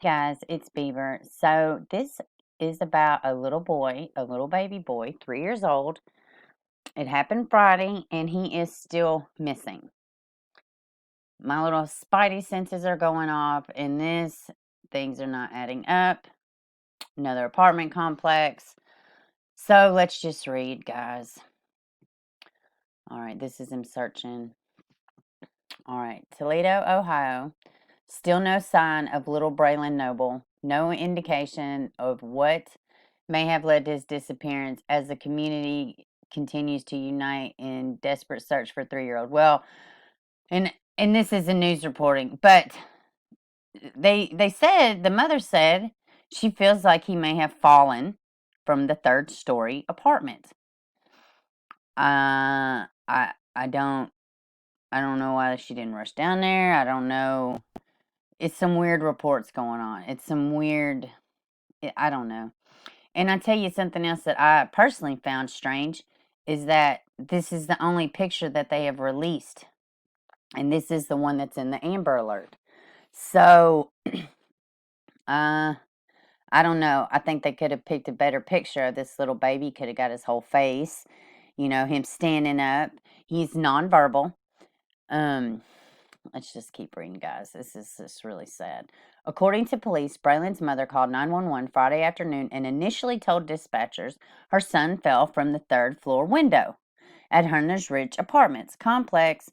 Guys, it's Beaver. So this is about a little boy, a little baby boy, 3 years old. It happened Friday, and he is still missing. My little spidey senses are going off, and things are not adding up. Another apartment complex. So let's just read, guys. All right, this is him searching. All right, Toledo, Ohio. Still no sign of little Braylen Noble. No indication of what may have led to his disappearance as the community continues to unite in desperate search for 3-year-old. Well, and this is a news reporting, but they said the mother said she feels like he may have fallen from the third-story apartment. I don't know why she didn't rush down there. I don't know. It's some weird reports going on. It's some weird, I don't know. And I tell you something else that I personally found strange is that this is the only picture that they have released. And this is the one that's in the Amber Alert. So, I don't know. I think they could have picked a better picture of this little baby. Could have got his whole face, him standing up. He's nonverbal. Um, Let's just keep reading, guys. This is just really sad. According to police, Braylen's mother called 911 Friday afternoon and initially told dispatchers her son fell from the third-floor window at Hunter's Ridge Apartments complex.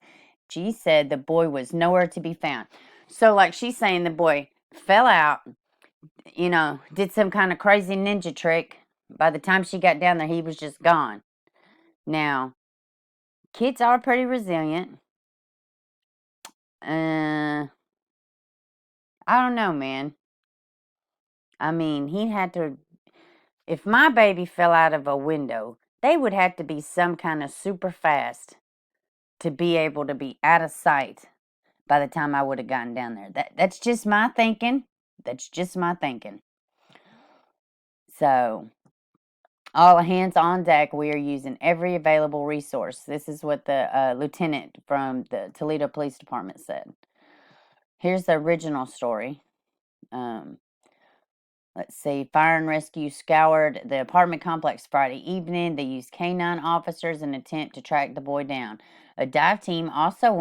She said the boy was nowhere to be found. So, like she's saying, the boy fell out, did some kind of crazy ninja trick. By the time she got down there, he was just gone. Now, kids are pretty resilient. I don't know, man. I mean, he'd had to, if my baby fell out of a window, they would have to be some kind of super fast to be able to be out of sight by the time I would have gotten down there. That's just my thinking. That's just my thinking. So, all hands on deck. We are using every available resource. This is what the lieutenant from the Toledo Police Department said. Here's the original story. Let's see. Fire and rescue scoured the apartment complex Friday evening. They used canine officers in an attempt to track the boy down. A dive team also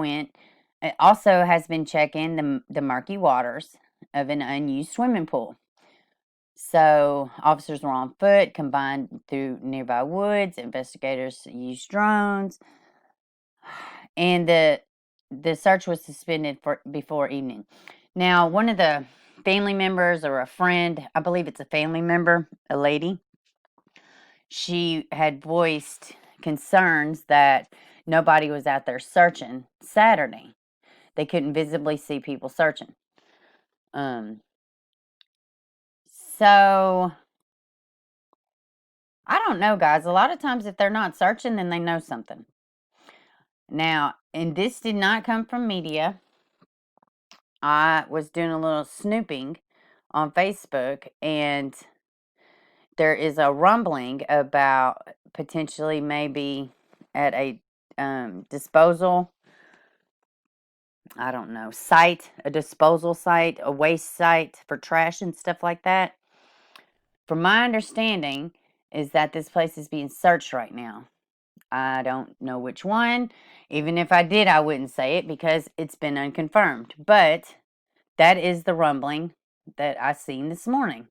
has been checking the murky waters of an unused swimming pool. So officers were on foot, combined through nearby woods. Investigators used drones, and the search was suspended before evening. Now, one of the family members or a friend, I believe it's a family member, a lady, she had voiced concerns that nobody was out there searching Saturday. They couldn't visibly see people searching. So I don't know, guys. A lot of times if they're not searching, then they know something. Now, and this did not come from media. I was doing a little snooping on Facebook, and there is a rumbling about potentially maybe at a disposal, I don't know, site, a disposal site, a waste site for trash and stuff like that. From my understanding, is that this place is being searched right now. I don't know which one. Even if I did, I wouldn't say it because it's been unconfirmed. But that is the rumbling that I seen this morning.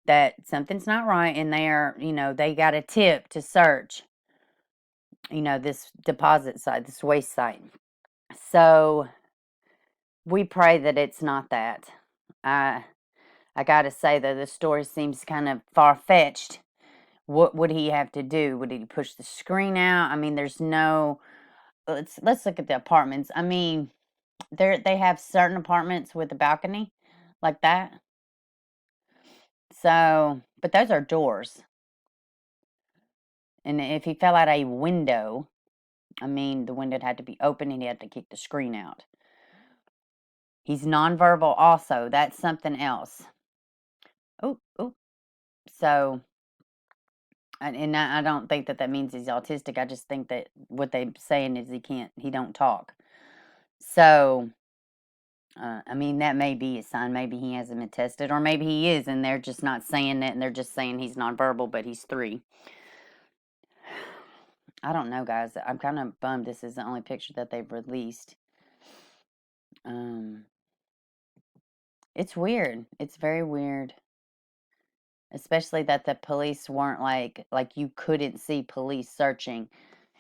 That something's not right, and they got a tip to search, this deposit site, this waste site. So we pray that it's not that. I gotta say that the story seems kind of far-fetched. What would he have to do? Would he push the screen out? I mean, there's no. Let's look at the apartments. I mean, they have certain apartments with a balcony like that. So, but those are doors. And if he fell out a window, I mean, the window had to be open and he had to kick the screen out. He's nonverbal also. That's something else. Oh. So, and I don't think that means he's autistic. I just think that what they're saying is he don't talk. So, I mean, that may be a sign. Maybe he hasn't been tested, or maybe he is, and they're just not saying it, and they're just saying he's nonverbal, but he's 3. I don't know, guys. I'm kind of bummed this is the only picture that they've released. It's weird. It's very weird. Especially that the police weren't like you couldn't see police searching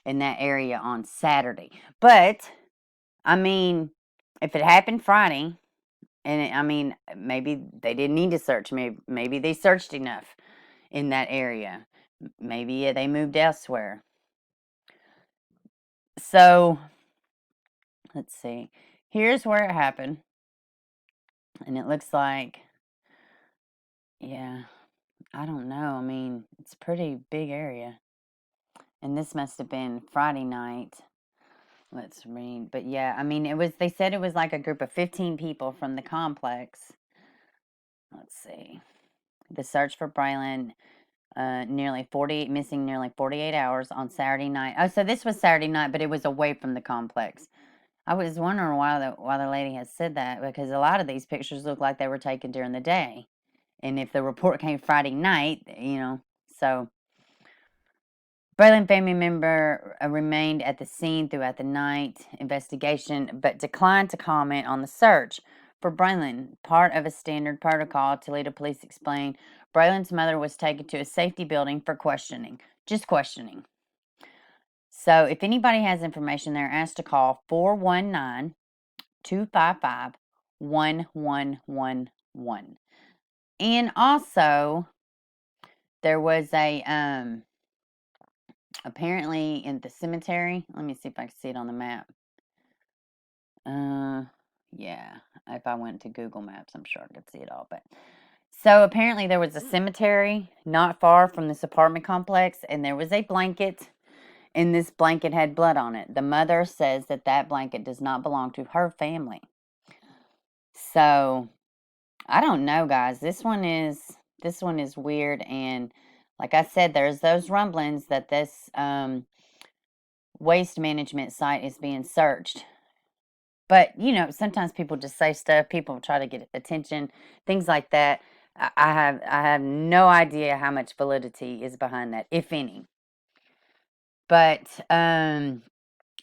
in that area on Saturday. But, I mean, if it happened Friday, I mean, maybe they didn't need to search. Maybe they searched enough in that area. Maybe they moved elsewhere. So, let's see. Here's where it happened. And it looks like, yeah, I don't know. I mean, it's a pretty big area. And this must have been Friday night. Let's read. But yeah, I mean, they said it was like a group of 15 people from the complex. Let's see. The search for Braylen, missing nearly 48 hours on Saturday night. Oh, so this was Saturday night, but it was away from the complex. I was wondering why the lady has said that, because a lot of these pictures look like they were taken during the day. And if the report came Friday night, so Braylen family member remained at the scene throughout the night investigation, but declined to comment on the search for Braylen. Part of a standard protocol, Toledo police explained, Braylen's mother was taken to a safety building for questioning. Just questioning. So if anybody has information, they're asked to call 419-255-1111. And also, there was a apparently in the cemetery. Let me see if I can see it on the map. Yeah, if I went to Google Maps, I'm sure I could see it all. But so apparently there was a cemetery not far from this apartment complex, and there was a blanket, and this blanket had blood on it. The mother says that that blanket does not belong to her family. So I don't know, guys. This one is weird, and like I said, there's those rumblings that this waste management site is being searched. But, sometimes people just say stuff, people try to get attention, things like that. I have no idea how much validity is behind that, if any. But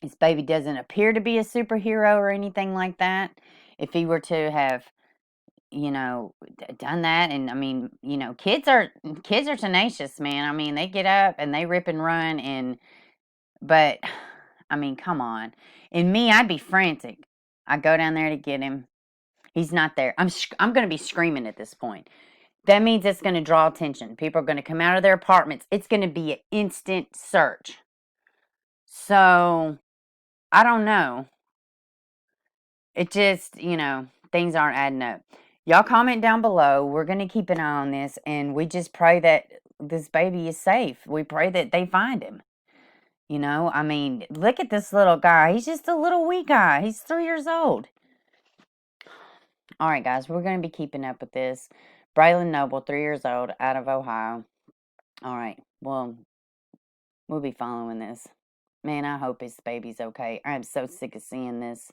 this baby doesn't appear to be a superhero or anything like that. If he were to have, done that, and I mean, kids are tenacious, man. I mean, they get up and they rip and run, but I mean, come on. And me, I'd be frantic. I go down there to get him. He's not there. I'm going to be screaming at this point. That means it's going to draw attention. People are going to come out of their apartments. It's going to be an instant search. So, I don't know. It just, things aren't adding up. Y'all comment down below. We're going to keep an eye on this, and we just pray that this baby is safe. We pray that they find him. I mean, look at this little guy. He's just a little wee guy. He's 3 years old. All right, guys, we're going to be keeping up with this. Braylen Noble, 3 years old, out of Ohio. All right, well, we'll be following this. Man, I hope his baby's okay. I'm so sick of seeing this.